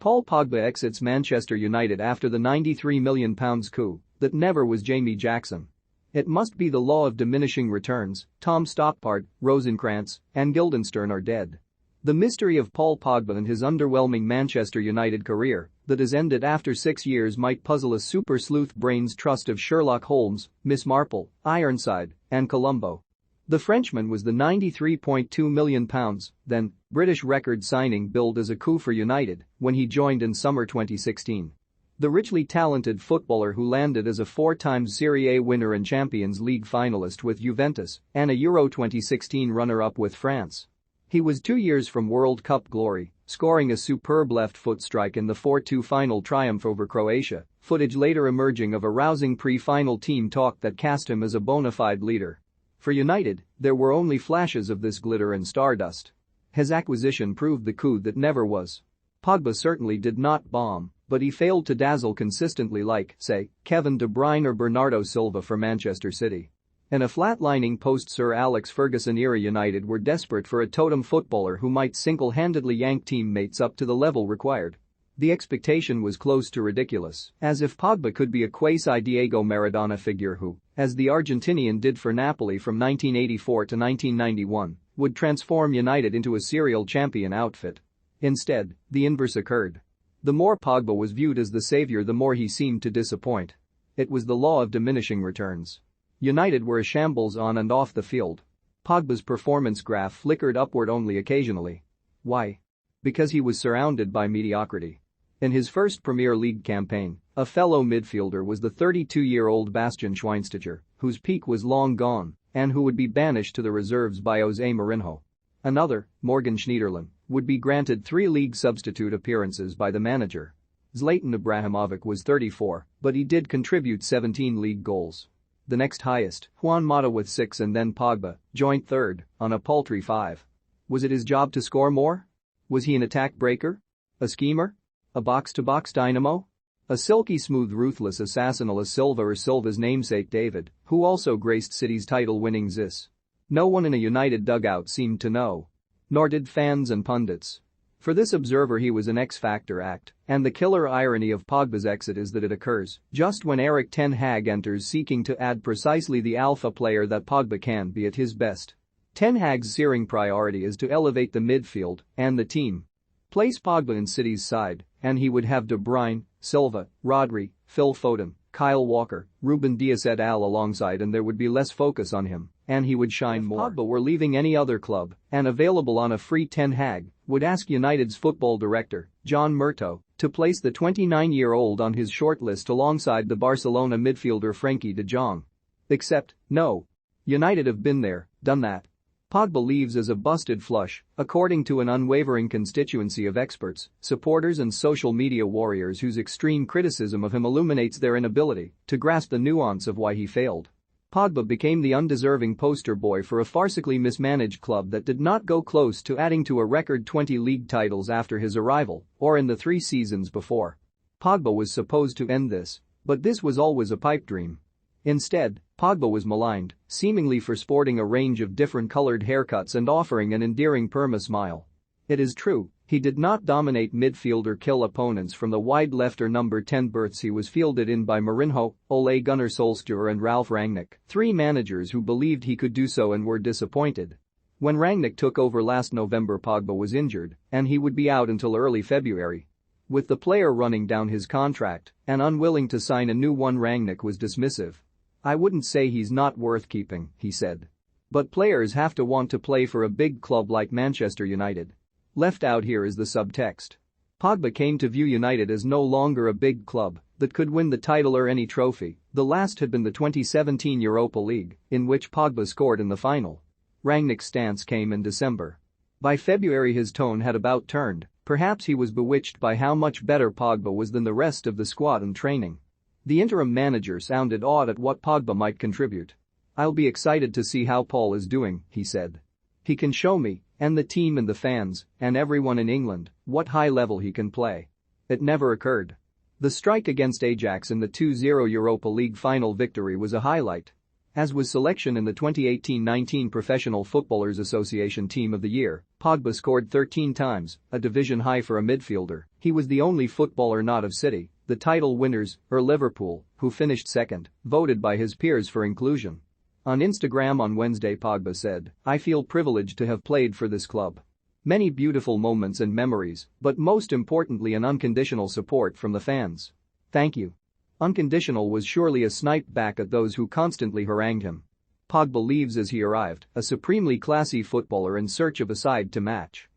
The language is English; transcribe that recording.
Paul Pogba exits Manchester United after the £93 million coup that never was Jamie Jackson. It must be the law of diminishing returns. Tom Stoppard, Rosenkrantz, and Guildenstern are dead. The mystery of Paul Pogba and his underwhelming Manchester United career that has ended after 6 years might puzzle a super sleuth brain's trust of Sherlock Holmes, Miss Marple, Ironside, and Columbo. The Frenchman was the £93.2 million, then, British record signing billed as a coup for United when he joined in summer 2016. The richly talented footballer who landed as a 4-time Serie A winner and Champions League finalist with Juventus and a Euro 2016 runner-up with France. He was 2 years from World Cup glory, scoring a superb left-foot strike in the 4-2 final triumph over Croatia, footage later emerging of a rousing pre-final team talk that cast him as a bona fide leader. For United, there were only flashes of this glitter and stardust. His acquisition proved the coup that never was. Pogba certainly did not bomb, but he failed to dazzle consistently like, say, Kevin De Bruyne or Bernardo Silva for Manchester City. In a flatlining post-Sir Alex Ferguson-era United were desperate for a totem footballer who might single-handedly yank teammates up to the level required. The expectation was close to ridiculous, as if Pogba could be a quasi-Diego Maradona figure who, as the Argentinian did for Napoli from 1984 to 1991, would transform United into a serial champion outfit. Instead, the inverse occurred. The more Pogba was viewed as the savior, the more he seemed to disappoint. It was the law of diminishing returns. United were a shambles on and off the field. Pogba's performance graph flickered upward only occasionally. Why? Because he was surrounded by mediocrity. In his first Premier League campaign, a fellow midfielder was the 32-year-old Bastian Schweinsteiger, whose peak was long gone and who would be banished to the reserves by Jose Mourinho. Another, Morgan Schneiderlin, would be granted 3 league substitute appearances by the manager. Zlatan Ibrahimovic was 34, but he did contribute 17 league goals. The next highest, Juan Mata with 6 and then Pogba, joint third, on a paltry 5. Was it his job to score more? Was he an attack breaker? A schemer? A box-to-box dynamo? A silky smooth ruthless assassin a la Silva or Silva's namesake David, who also graced City's title-winning Zis? No one in a United dugout seemed to know. Nor did fans and pundits. For this observer he was an X-Factor act, and the killer irony of Pogba's exit is that it occurs just when Erik ten Hag enters seeking to add precisely the alpha player that Pogba can be at his best. Ten Hag's searing priority is to elevate the midfield and the team. Place Pogba in City's side, and he would have De Bruyne, Silva, Rodri, Phil Foden, Kyle Walker, Ruben Dias et al. Alongside, and there would be less focus on him, and he would shine more. If Pogba were leaving any other club and available on a free, Ten Hag would ask United's football director, John Murtough, to place the 29-year-old on his shortlist alongside the Barcelona midfielder Frenkie de Jong. Except, no. United have been there, done that. Pogba leaves as a busted flush, according to an unwavering constituency of experts, supporters and social media warriors whose extreme criticism of him illuminates their inability to grasp the nuance of why he failed. Pogba became the undeserving poster boy for a farcically mismanaged club that did not go close to adding to a record 20 league titles after his arrival or in the 3 seasons before. Pogba was supposed to end this, but this was always a pipe dream. Instead, Pogba was maligned, seemingly for sporting a range of different colored haircuts and offering an endearing perma-smile. It is true, he did not dominate midfield or kill opponents from the wide left or number 10 berths. He was fielded in by Mourinho, Ole Gunnar Solskjaer and Ralf Rangnick, 3 managers who believed he could do so and were disappointed. When Rangnick took over last November, Pogba was injured, and he would be out until early February. With the player running down his contract and unwilling to sign a new one, Rangnick was dismissive. "I wouldn't say he's not worth keeping," he said. "But players have to want to play for a big club like Manchester United." Left out here is the subtext. Pogba came to view United as no longer a big club that could win the title or any trophy. The last had been the 2017 Europa League, in which Pogba scored in the final. Rangnick's stance came in December. By February his tone had about turned. Perhaps he was bewitched by how much better Pogba was than the rest of the squad in training. The interim manager sounded awed at what Pogba might contribute. "I'll be excited to see how Paul is doing," he said. "He can show me, and the team and the fans, and everyone in England, what high level he can play." It never occurred. The strike against Ajax in the 2-0 Europa League final victory was a highlight. As was selection in the 2018-19 Professional Footballers Association Team of the Year, Pogba scored 13 times, a division high for a midfielder. He was the only footballer not of City, the title winners, or Liverpool, who finished second, voted by his peers for inclusion. On Instagram on Wednesday, Pogba said, "I feel privileged to have played for this club. Many beautiful moments and memories, but most importantly an unconditional support from the fans. Thank you." Unconditional was surely a snipe back at those who constantly harangued him. Pogba leaves as he arrived, a supremely classy footballer in search of a side to match.